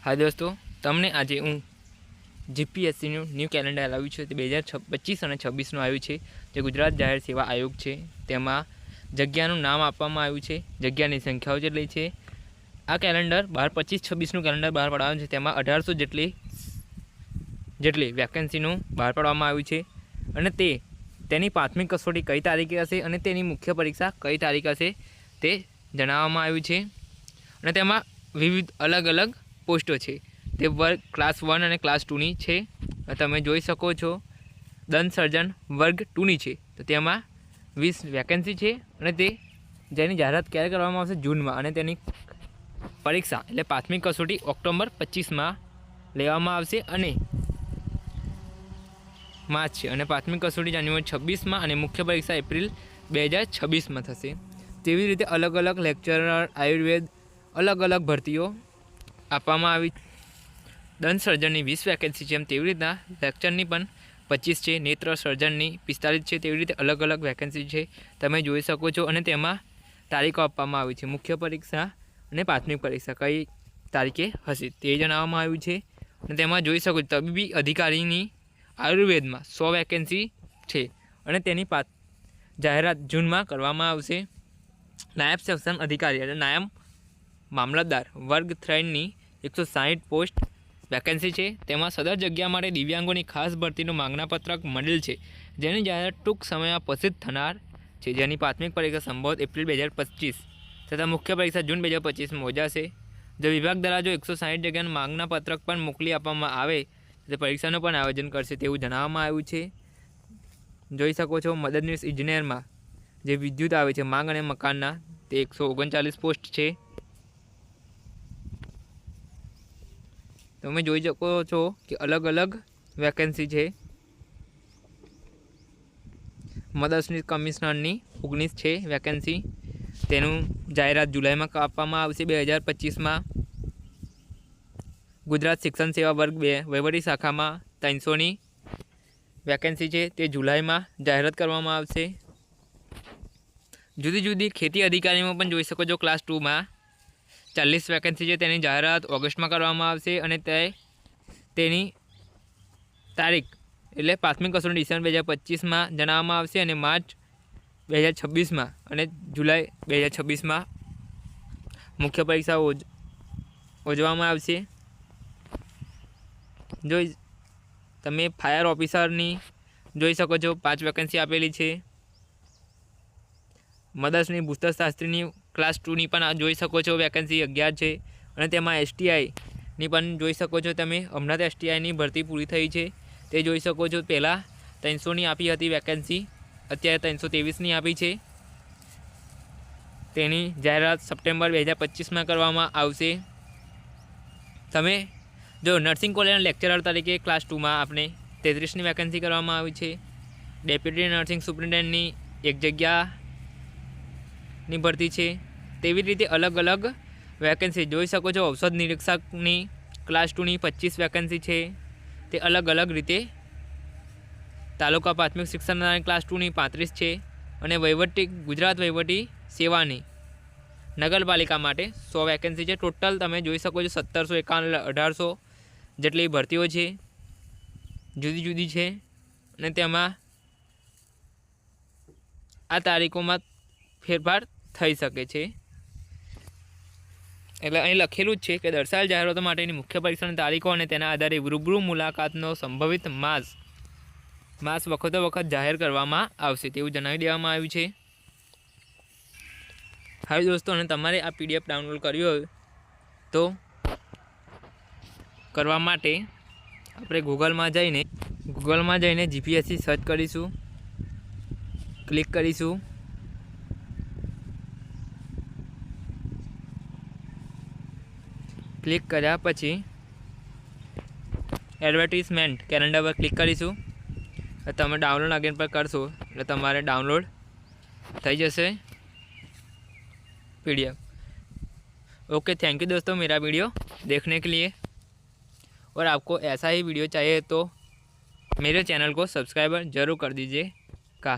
हाँ दोस्तों, तमने आज हूँ जीपीएससी न्यू कैलेंडर लाव्યું છે। તે 2025 અને 26નું આવ્યું છે। જે ગુજરાત જાહેર સેવા આયોગ છે તેમાં જગ્યાનું નામ આપવામાં આવ્યું છે, જગ્યાની સંખ્યાઓ જેટલી છે। આ કેલેન્ડર 2025-26નું કેલેન્ડર બહાર પાડવાનું છે। તેમાં 1800 જેટલી વેકેન્સીનું બહાર પાડવામાં આવ્યું છે અને તેની પ્રાથમિક કસોટી કઈ તારીખે હશે અને તેની મુખ્ય પરીક્ષા કઈ તારીખે હશે તે જણાવવામાં આવ્યું છે। અને તેમાં વિવિધ અલગ અલગ પોસ્ટો છે। તે વર્ગ ક્લાસ 1 અને ક્લાસ 2ની છે। તમે જોઈ શકો છો દંત સર્જન વર્ગ 2ની છે। તો તેમાં 20 વેકેન્સી છે અને તે જેની જાહેરાત ક્યારે કરવામાં આવશે? જૂનમાં। અને તેની પરીક્ષા એટલે પ્રાથમિક કસોટી ઓક્ટોબર 25માં લેવામાં આવશે અને માર્ચ છે। અને પ્રાથમિક કસોટી જાન્યુઆરી 26માં અને મુખ્ય પરીક્ષા એપ્રિલ 2026માં થશે। તેવી રીતે અલગ અલગ લેક્ચરર આયુર્વેદ અલગ અલગ ભરતીઓ આપવામાં આવી। દંત સર્જનની 20 વેકેન્સી છે, તેવી રીતના લેક્ચરની પણ 25 છે, નેત્ર સર્જનની 45 છે। તેવી રીતે અલગ અલગ વેકેન્સી છે, તમે જોઈ શકો છો। અને તેમાં તારીખો આપવામાં આવી છે, મુખ્ય પરીક્ષા અને પ્રાથમિક પરીક્ષા કઈ તારીખે હશે તે જણાવવામાં આવ્યું છે। અને તેમાં જોઈ શકો છો તબીબી અધિકારીની આયુર્વેદમાં 100 વેકેન્સી છે અને તેની જાહેરાત જૂનમાં કરવામાં આવશે। નાયબ સેક્શન અધિકારી એટલે નાયબ મામલતદાર વર્ગ 3ની 160 પોસ્ટ વેકેન્સી છે। તેમાં સદર જગ્યા માટે દિવ્યાંગોની ખાસ ભરતીનું માંગણાપત્રક મળેલ છે, જેની જાહેરાત ટૂંક સમયમાં પ્રસિદ્ધ થનાર છે। જેની પ્રાથમિક પરીક્ષા સંભવત એપ્રિલ 2025 તથા મુખ્ય પરીક્ષા જૂન 2025માં યોજાશે। જો વિભાગ દ્વારા જો 160 જગ્યાનું માંગણાપત્રક પણ મોકલી આપવામાં આવે તો પરીક્ષાનું પણ આયોજન કરશે તેવું જણાવવામાં આવ્યું છે। જોઈ શકો છો મદદનીશ ઇજનેરમાં જે વિદ્યુત આવે છે માંગ અને મકાનના તે 139 પોસ્ટ છે। તમે જોઈ શકો છો કે અલગ અલગ વેકેન્સી છે। મદદનીશ કમિશનરની 19 છે વેકેન્સી, તેનું જાહેરાત જુલાઈમાં આપવામાં આવશે 2025માં। ગુજરાત શિક્ષણ સેવા વર્ગ 2 વહીવટી શાખામાં 300ની વેકેન્સી છે, તે જુલાઈમાં જાહેરાત કરવામાં આવશે। જુદી જુદી ખેતી અધિકારીમાં પણ જોઈ શકો છો ક્લાસ 2માં 40 વેકેન્સી છે, તેની જાહેરાત ઓગસ્ટમાં કરવામાં આવશે અને તેની તારીખ એટલે પ્રાથમિક કસોટી ડિસેમ્બર 2025માં જણાવવામાં આવશે અને માર્ચ 2026માં અને જુલાઈ 2026માં મુખ્ય પરીક્ષા યોજવામાં આવશે। જોઈ તમે ફાયર ઓફિસરની જોઈ શકો છો 5 વેકેન્સી આપેલી છે। મદદની ભૂસ્તરશાસ્ત્રીની ક્લાસ 2ની પણ જોઈ શકો છો વેકેન્સી 11 છે અને તેમાં એસટીઆઈની પણ જોઈ શકો છો તમે। હમણાં તો એસટીઆઈની ભરતી પૂરી થઈ છે તે જોઈ શકો છો। પહેલાં 300ની આપી હતી વેકેન્સી, અત્યારે 323ની આપી છે। તેની જાહેરાત સપ્ટેમ્બર 2025માં કરવામાં આવશે। તમે જો નર્સિંગ કોલેજના લેક્ચરર તરીકે ક્લાસ 2માં આપણે 33ની વેકેન્સી કરવામાં આવી છે। ડેપ્યુટી નર્સિંગ સુપ્રિન્ટેન્ડન્ટની 1 જગ્યાની ભરતી છે। તેવી રીતે અલગ અલગ વેકેન્સી જોઈ શકો છો। ઔષધ નિરીક્ષકની ક્લાસ 2ની 25 વેકેન્સી છે, તે અલગ અલગ રીતે। તાલુકા પ્રાથમિક શિક્ષણ ક્લાસ 2ની 35 છે અને ગુજરાત વહીવટી સેવાની નગરપાલિકા માટે 100 વેકેન્સી છે। ટોટલ તમે જોઈ શકો છો 1751 1800 જેટલી ભરતીઓ છે, જુદી જુદી છે અને તેમાં આ તારીખોમાં ફેરફાર થઈ શકે છે। એટલે અહીં લખેલું જ છે કે દર્શાવેલ જાહેરાતો માટેની મુખ્ય પરીક્ષાની તારીખો અને તેના આધારે રૂબરૂ મુલાકાતનો સંભવિત માસ વખત જાહેર કરવામાં આવશે તેવું જણાવી દેવામાં આવ્યું છે। હવે દોસ્તો, અને તમારે આ પીડીએફ ડાઉનલોડ કરવી હોય તો કરવા માટે આપણે ગૂગલમાં જઈને જીપીએસસી સર્ચ કરીશું, ક્લિક કરીશું। ક્લિક કર્યા પછી એડવર્ટિઝમેન્ટ કેલેન્ડર પર ક્લિક કરીશું। તમે ડાઉનલોડ અગેન પર કરશો એટલે તમારે ડાઉનલોડ થઈ જશે पीडीएफ। ओके, थैंक यू दोस्तों मेरा वीडियो देखने के लिए। और आपको ऐसा ही वीडियो चाहिए तो मेरे चैनल को सब्सक्राइब ज़रूर कर दीजिएगा।